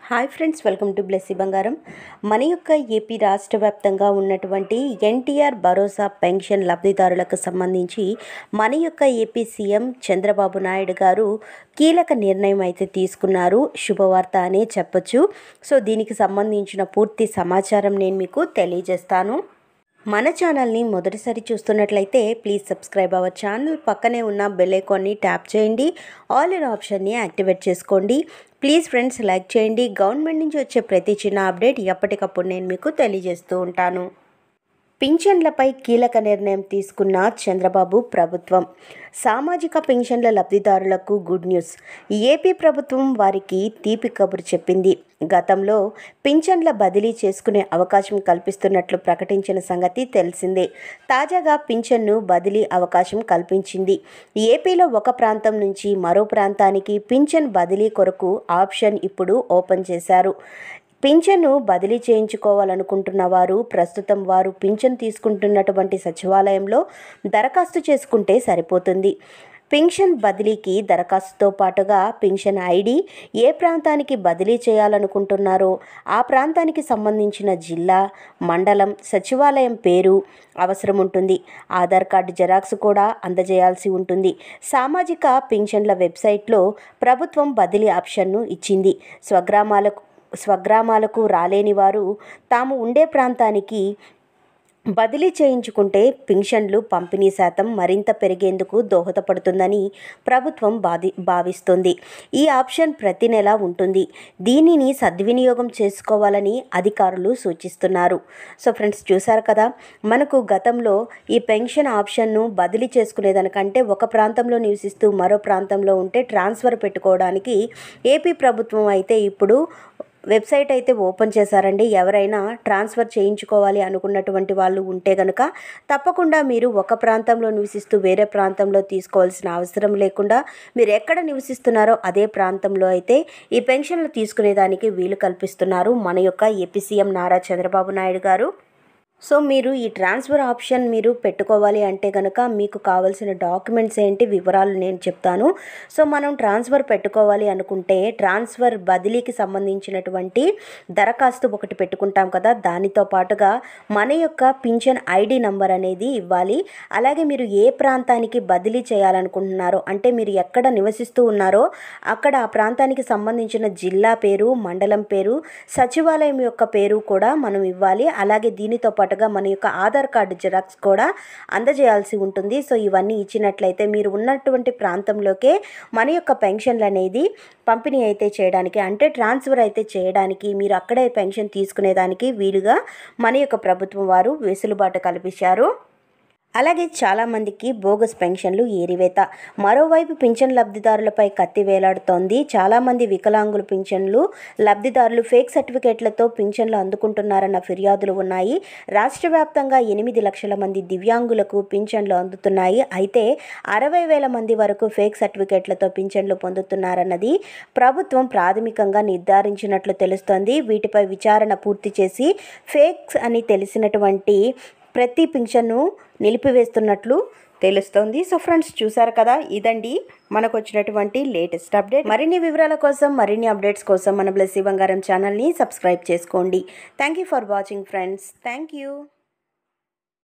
Hi friends, welcome to Blessy బంగారం. మన యొక్క ఏపీ రాష్ట్ర వ్యాప్తంగా ఉన్నటువంటి ఎన్టీఆర్ భరోసా పెన్షన్ లబ్ధిదారులకు సంబంధించి మన యొక్క ఏపీ సీఎం చంద్రబాబు నాయుడు గారు కీలక నిర్ణయం అయితే తీసుకున్నారు. శుభవార్త అనే చెప్పొచ్చు. సో దీనికి సంబంధించిన పూర్తి సమాచారం నేను మీకు తెలియజేస్తాను. మన ఛానల్ని మొదటిసారి చూస్తున్నట్లయితే ప్లీజ్ సబ్స్క్రైబ్ అవర్ ఛానల్. పక్కనే ఉన్న బెల్ ఐకాన్ని ట్యాప్ చేయండి. ఆల్ ఇన్ ఆప్షన్ని యాక్టివేట్ చేసుకోండి. ప్లీజ్ ఫ్రెండ్స్ లైక్ చేయండి. గవర్నమెంట్ నుంచి వచ్చే ప్రతి చిన్న అప్డేట్ ఎప్పటికప్పుడు నేను మీకు తెలియజేస్తూ ఉంటాను. పింఛన్లపై కీలక నిర్ణయం తీసుకున్న చంద్రబాబు ప్రభుత్వం. సామాజిక పింఛన్ల లబ్ధిదారులకు గుడ్ న్యూస్. ఏపీ ప్రభుత్వం వారికి తీపి కబురు చెప్పింది. గతంలో పింఛన్ల బదిలీ చేసుకునే అవకాశం కల్పిస్తున్నట్లు ప్రకటించిన సంగతి తెలిసిందే. తాజాగా పింఛన్ను బదిలీ అవకాశం కల్పించింది. ఏపీలో ఒక ప్రాంతం నుంచి మరో ప్రాంతానికి పింఛన్ బదిలీ కొరకు ఆప్షన్ ఇప్పుడు ఓపెన్ చేశారు. పింఛన్ను బదిలీ చేయించుకోవాలనుకుంటున్న వారు ప్రస్తుతం వారు పింఛన్ తీసుకుంటున్నటువంటి సచివాలయంలో దరఖాస్తు చేసుకుంటే సరిపోతుంది. పింఛన్ బదిలీకి దరఖాస్తుతో పాటుగా పింఛన్ ఐడి, ఏ ప్రాంతానికి బదిలీ చేయాలనుకుంటున్నారో ఆ ప్రాంతానికి సంబంధించిన జిల్లా, మండలం, సచివాలయం పేరు అవసరం ఉంటుంది. ఆధార్ కార్డు జెరాక్స్ కూడా అందజేయాల్సి ఉంటుంది. సామాజిక పింఛన్ల వెబ్సైట్లో ప్రభుత్వం బదిలీ ఆప్షన్ను ఇచ్చింది. స్వగ్రామాలకు రాలేని వారు తాము ఉండే ప్రాంతానికి బదిలీ చేయించుకుంటే పింఛన్లు పంపిణీ శాతం మరింత పెరిగేందుకు దోహదపడుతుందని ప్రభుత్వం భావిస్తోంది. ఈ ఆప్షన్ ప్రతి నెల ఉంటుంది. దీనిని సద్వినియోగం చేసుకోవాలని అధికారులు సూచిస్తున్నారు. సో ఫ్రెండ్స్, చూసారు కదా, మనకు గతంలో ఈ పెన్షన్ ఆప్షన్ను బదిలీ చేసుకునేదానికంటే ఒక ప్రాంతంలో నివసిస్తూ మరో ప్రాంతంలో ఉంటే ట్రాన్స్ఫర్ పెట్టుకోవడానికి ఏపీ ప్రభుత్వం అయితే ఇప్పుడు వెబ్సైట్ అయితే ఓపెన్ చేశారండి. ఎవరైనా ట్రాన్స్ఫర్ చేయించుకోవాలి అనుకున్నటువంటి వాళ్ళు ఉంటే కనుక తప్పకుండా మీరు ఒక ప్రాంతంలో నివసిస్తూ వేరే ప్రాంతంలో తీసుకోవాల్సిన అవసరం లేకుండా మీరు ఎక్కడ నివసిస్తున్నారో అదే ప్రాంతంలో అయితే ఈ పెన్షన్లు తీసుకునేదానికి వీలు కల్పిస్తున్నారు మన యొక్క ఏపీ సీఎం నారా చంద్రబాబు నాయుడు గారు. సో మీరు ఈ ట్రాన్స్ఫర్ ఆప్షన్ మీరు పెట్టుకోవాలి అంటే కనుక మీకు కావాల్సిన డాక్యుమెంట్స్ ఏంటి, వివరాలు నేను చెప్తాను. సో మనం ట్రాన్స్ఫర్ పెట్టుకోవాలి అనుకుంటే ట్రాన్స్ఫర్ బదిలీకి సంబంధించినటువంటి దరఖాస్తు ఒకటి పెట్టుకుంటాం కదా, దానితో పాటుగా మన యొక్క పింఛన్ ఐడి నంబర్ అనేది ఇవ్వాలి. అలాగే మీరు ఏ ప్రాంతానికి బదిలీ చేయాలనుకుంటున్నారో అంటే మీరు ఎక్కడ నివసిస్తూ ఉన్నారో అక్కడ ఆ ప్రాంతానికి సంబంధించిన జిల్లా పేరు, మండలం పేరు, సచివాలయం యొక్క పేరు కూడా మనం ఇవ్వాలి. అలాగే దీనితో పాటుగా మన యొక్క ఆధార్ కార్డు జిరాక్స్ కూడా అందజేయాల్సి ఉంటుంది. సో ఇవన్నీ ఇచ్చినట్లయితే మీరు ఉన్నటువంటి ప్రాంతంలోకే మన యొక్క పెన్షన్లు అనేది పంపిణీ అయితే చేయడానికి అంటే ట్రాన్స్ఫర్ అయితే చేయడానికి మీరు అక్కడే పెన్షన్ తీసుకునేదానికి వీలుగా మన యొక్క ప్రభుత్వం వారు వెసులుబాటు కల్పించారు. అలాగే చాలామందికి బోగస్ పెన్షన్లు ఏరివేత. మరోవైపు పింఛన్ లబ్ధిదారులపై కత్తి వేలాడుతోంది. చాలామంది వికలాంగుల పింఛన్లు లబ్ధిదారులు ఫేక్ సర్టిఫికేట్లతో పింఛన్లు అందుకుంటున్నారన్న ఫిర్యాదులు ఉన్నాయి. రాష్ట్ర వ్యాప్తంగా 8 లక్షల మంది దివ్యాంగులకు పింఛన్లు అందుతున్నాయి. అయితే 60,000 మంది వరకు ఫేక్ సర్టిఫికేట్లతో పింఛన్లు పొందుతున్నారన్నది ప్రభుత్వం ప్రాథమికంగా నిర్ధారించినట్లు తెలుస్తోంది. వీటిపై విచారణ పూర్తి చేసి ఫేక్స్ అని తెలిసినటువంటి ప్రతి పింఛన్ను నిలిపివేస్తున్నట్లు తెలుస్తోంది. సో ఫ్రెండ్స్, చూసారు కదా, ఇదండి మనకు వచ్చినటువంటి లేటెస్ట్ అప్డేట్. మరిన్ని వివరాల కోసం, మరిన్ని అప్డేట్స్ కోసం మన బ్లెస్సీ బంగారం ఛానల్ని సబ్స్క్రైబ్ చేసుకోండి. Thank you for watching friends. Thank you.